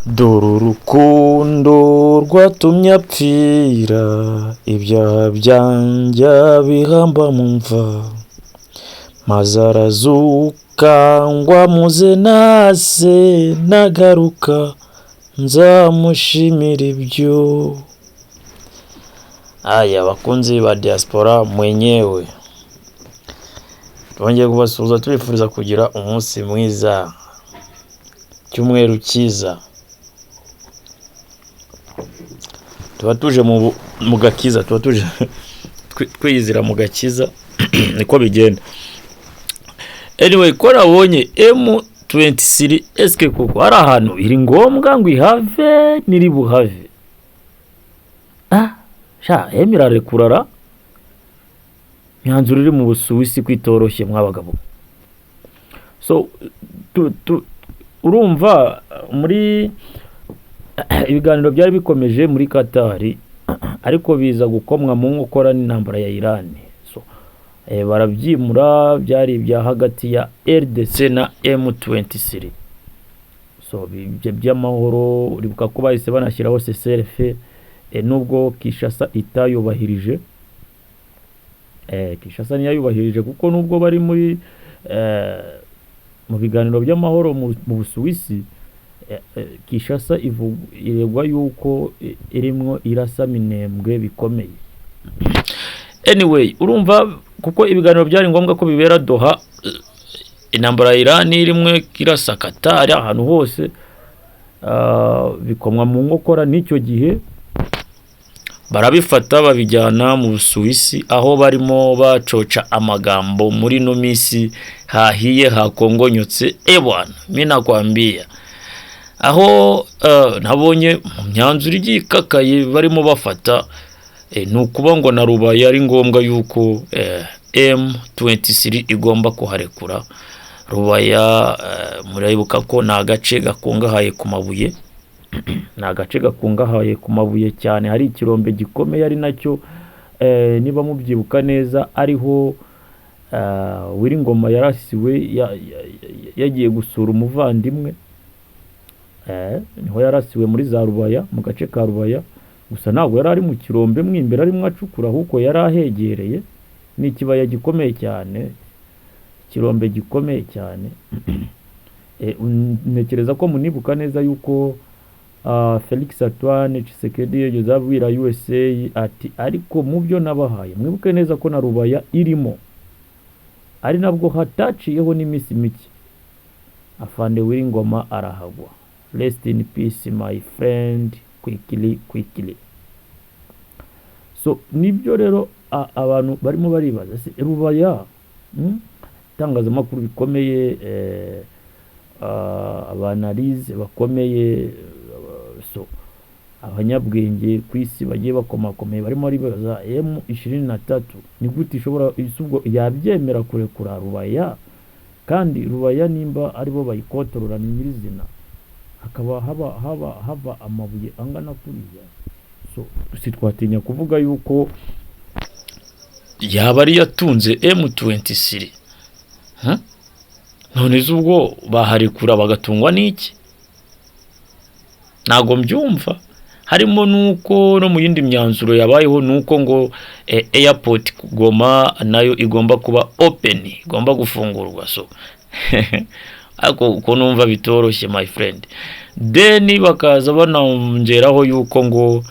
dore urukundo rwatumye apfira, ibyaha byanjye bihamba mu mva, maze arazuka ngo amuze nase, nagaruka nzamushimira ibyo. Aya bakunzi ba diaspora mwenyewe, twongeye kubasuhuza tubifuriza kugira umunsi mwiza, cyumweru cyiza. Tuba tuje mu gakiza, tuba tuje twiyizira mu gakiza niko bigenda. Anyway, ko nabonye M23 eske koko hari ahantu iri ngombwa ngo ihave niri buhave? Emirare kurara myanzuro iri mu Busuwisi kwitoroshye mwabagabo. So urumva muri ibiganiro byari bikomeje muri Katari, ariko biza gukomwa mu nkokora n'intambara ya Iran. So barabyimura, byari ibya hagati ya RDC na M23. So ibyo by'amahoro uribuka ko bahise banashyiraho CCRF, nubwo Kinshasa itayubahirije. Kinshasa ntiyayubahirije kuko nubwo bari muri mu biganiro by'amahoro mu Busuwisi, Kinshasa iregwa yuko irimwo irasa minembwe bikomeye. Anyway, urumva kuko ibiganiro byari ngombwa ko bibera Doha, intambara ya Iran irimwe kirasa Qatar ahantu hose, bikomwa mu nkokora. N'icyo gihe barabifata babijyana mu Busuwisi, aho barimo bacoca amagambo muri no misi hahiye hakongonyotse. Bwana mina kwambia, aho nabonye mu myanzuro igikakaye barimo bafata, nukuba ngo na Rubaya ari ngombwa yuko M23 igomba kuharekura. Rubaya murayibuka ko na gace gakungahaye ku mabuye, na gace gakungahaye ku mabuye cyane, hari ikirombe gikomeye, ari nacyo niba mubyibuka neza ariho Wiringoma yarasiwe yagiye gusura umuvandimwe. Niho yarasiwe muri za Rubaya, mu gace ka Rubaya. Gusa ntabwo yari ari mu kirombe mwimbere arimo acukura, ahubwo yari ahegereye. Ni ikibaya gikomeye cyane, ikirombe gikomeye cyane. Ntekereza ko munibuka neza yuko Felix Antoine Tshisekedi yageze abwira USA ati ariko mu byo nabahaye mwibuke neza ko na Rubaya irimo, ari nabwo hataciyeho n'imisi mike afande Wiringoma arahagwa. Rest in peace my friend, quickly. So nibyo rero abantu barimo baribaza, se Rubaya itangazamakuru bikomeye, abanalize bakomeye, so abanyabwenge ku isi bagiye bakomakomeye barimo baribaza M23 ni gute ishobora isubwo yabyemera kurekura Rubaya, kandi Rubaya nimba aribo bayikotorora nyirizina hakaba hava amabuye angana kuriya. So sitwatinya kuvuga yuko yaba ari yatunze M23. None zubwo baharekura bagatungwa n'iki? Nago mbyumva. Harimo nuko no mu yindi myanzuro yabayeho nuko ngo airport Goma nayo igomba kuba open, igomba gufungurwa. So ako numva bitoroshye my friend. Then bakaza banongeraho yuko ngo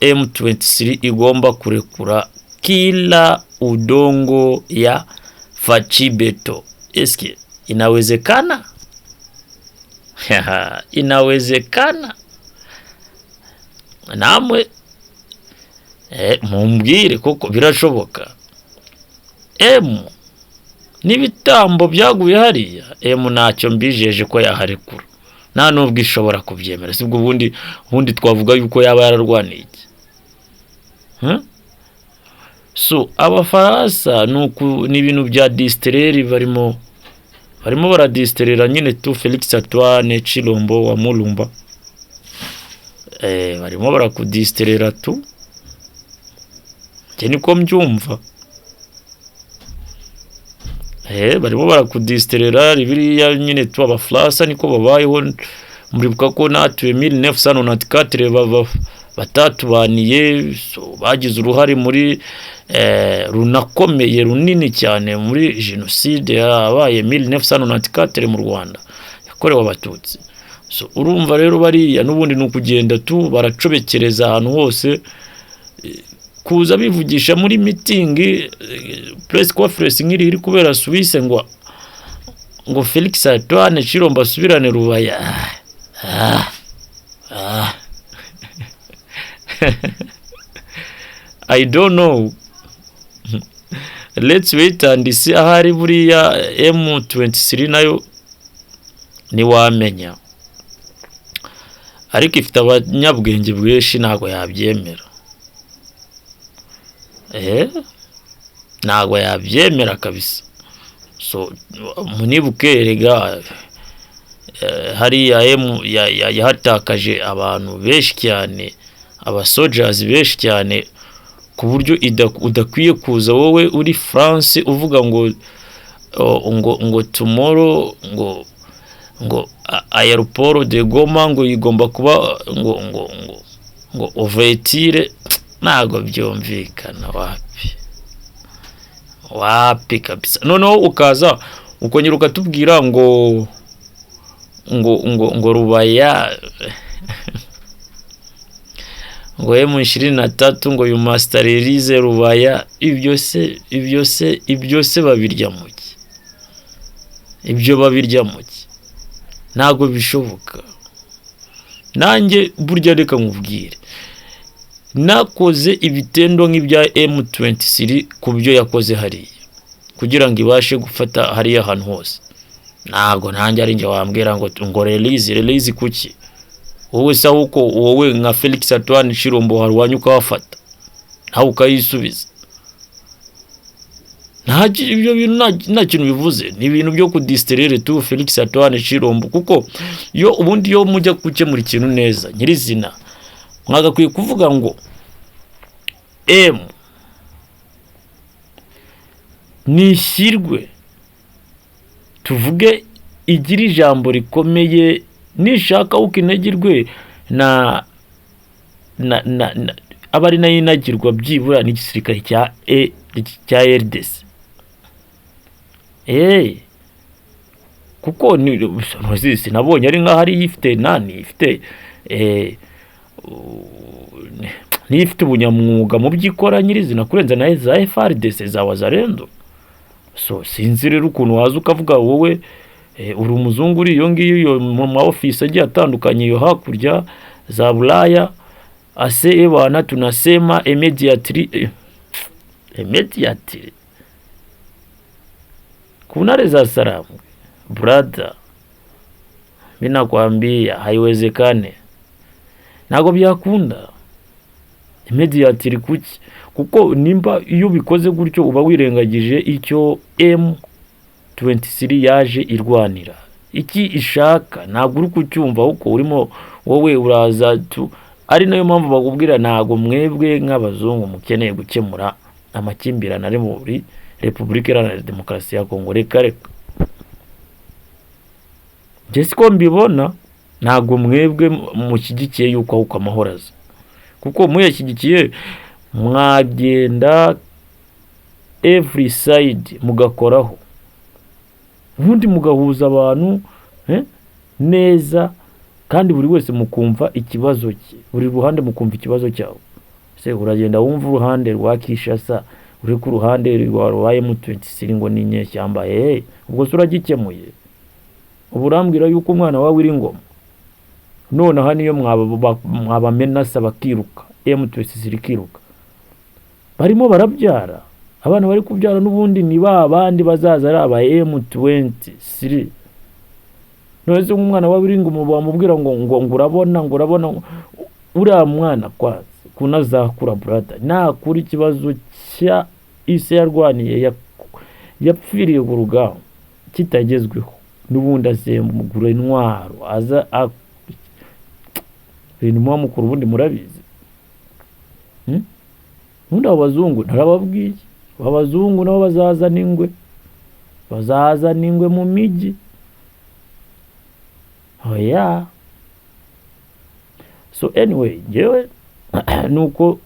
M23 igomba kurekura kila udongo ya Fachibeto. Eske inawezekana? Inawezekana? Namwe mumbwire koko birashoboka? Nibitambo byaguye hariya, ntacyo mbijeje ko yaharekura, nta nubwo ishobora kubyemera. Sibwo ubundi twavuga yuko yaba yararwaniye iki? So abafaransa ni ibintu bya distreri barimo baradistrera nyine tu Felix Antoine Chilombo wa Mulumba, barimo barakudistrera tu. Niko mbyumva. barimo barakudisterera biriya nyine tuba abafrasa niko babayeho. Muribuka ko natwe 1994 batatubaniye, so bagize uruhare muri runakomeye runini cyane muri jenoside yabaye 1994 mu Rwanda yakorewe abatutsi. So urumva rero bariya n'ubundi n'ukugenda tu baracobekereza ahantu hose, kuza bivugisha muri meeting press conference nk'iri iri kubera Suisse ngo Felix Antoine Chilombo asubirane Rubaya. I don't know. Let's wait and see. Ahari buriya M23 nayo ni wamenya, ariko ifite abanyabwenge bwinshi ntago yabyemera. Ntago yabyemera kabisa. So munibuke rega hari yahatakaje abantu benshi cyane, abasoldiers benshi cyane, ku buryo udakwiye kuza wowe uri France uvuga ngo tomorrow ngo aeroport de Goma ngo igomba kuba ngo ouverture. Ntago byumvikana, wapi kabisa. Noneho ukaza ukongera ukatubwira ngo Rubaya ngo M23 ngo you must release Rubaya. Ibyo se babirya muki? Ibyo babirya muki? Ntago bishoboka. Nanjye burya reka nkubwire, nakoze ibitendo nk'ibya M23 ku byo yakoze hariya kugira ngo ibashe gufata hariya ahantu hose. Ntago nanjye ari nje wambwira ngo release kuki? Wowe se uko wowe nka Felix Antoine Chilombo harwanyuka wafata nawe ukayisubiza. Ibyo bintu nta kintu bivuze, ni ibintu byo kudisterere tu Felix Antoine Chilombo, kuko yo ubundi yo mujya gukemura ikintu neza nyirizina mwagakwiye kuvuga ngo nishyirwe tuvuge igira ijambo rikomeye, nishaka ukinagirwe na abari nayinagirwa byibura n'igisirikare cya RDC. Kuko nabonye ari nka hari ifite ifite ubunyamwuga mu byikora nyirizina kurenza na za FARDC za Wazalendo. So sinzi rero ukuntu waza ukavuga wowe uri umuzungu uri iyo ngiyo mu office agiye atandukanye yo hakurya za Bulaya, bana tunasema immediately kunare za salamu brother, mimi nakwambia haiwezekane, ntago byakunda immediately kuki? Kuko nimba iyo bikoze gutyo uba wirengagije icyo M23 yaje irwanira, iki ishaka. Ntabwo uri kucyumva uko urimo wowe uraza ari nayo mpamvu bakubwira ntago mwebwe nk'abazungu mukeneye gukemura amakimbirane ari muri Repubulika Iharanira Demokarasi ya Kongo. Reka Jesiko mbibona ntago mwebwe mushyigikiye yuko aho kamahoraza, kuko muyashyigikiye mwagenda every side mugakoraho, ubundi mugahuza abantu neza, kandi buri wese mukumva ikibazo cye, buri ruhande mukumva ikibazo cyawo. Se uragenda wumva uruhande rwa Kishasa, uri ku ruhande rwa M23 ngo ni nyeshyamba, ubwo suragikemuye. Uburambwira yuko umwana wawe uri ngoma, none aha niyo mwabamenasa bakiruka, M23 kiruka, barimo barabyara abana bari kubyara, n'ubundi ni babandi bazaza ari aba M23. None se umwana wawe uri ngoma bamubwira ngo urabona uriya mwana kwaza kunazakura brother, nakura ikibazo cya isi yarwaniye yapfiriye ku rugamba kitagezweho, n'ubundi azemugura intwaro aza ibintu mukuru ubundi murabizi. Ubundi abazungu ntarababwiye, abazungu nabo bazaza n'ingwe bazaza ningwe mu miji. Oh yeah. So anyway, jewe nuko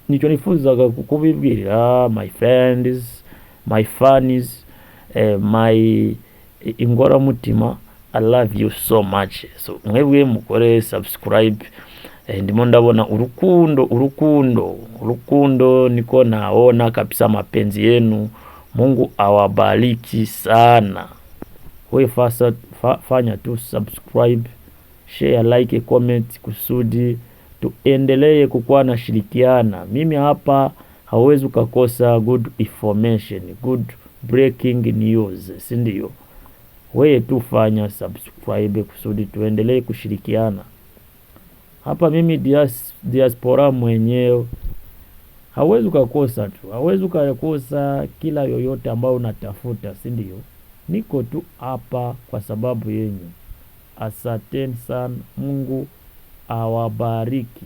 nico nifuzaga kubibwira my friends, my fans, my ingoramutima. I love you so much. So mwebwe mukore subscribe. Ndimo ndabona urukundo niko naona kabisa mapenzi yenu. Mungu awabariki sana. Wewe fanya tu subscribe, share, like, comment kusudi tuendelee kukuwa na shirikiana. Mimi hapa hauwezi kukosa good information, good breaking news, si ndio? Wewe tu fanya subscribe kusudi tuendelee kushirikiana. Hapa mimi diaspora mwenyewe hauwezi kukosa tu. Hauwezi kukosa kila yoyote ambao unatafuta, si ndio? Niko tu hapa kwa sababu yenu. Asanteni sana. Mungu awabariki.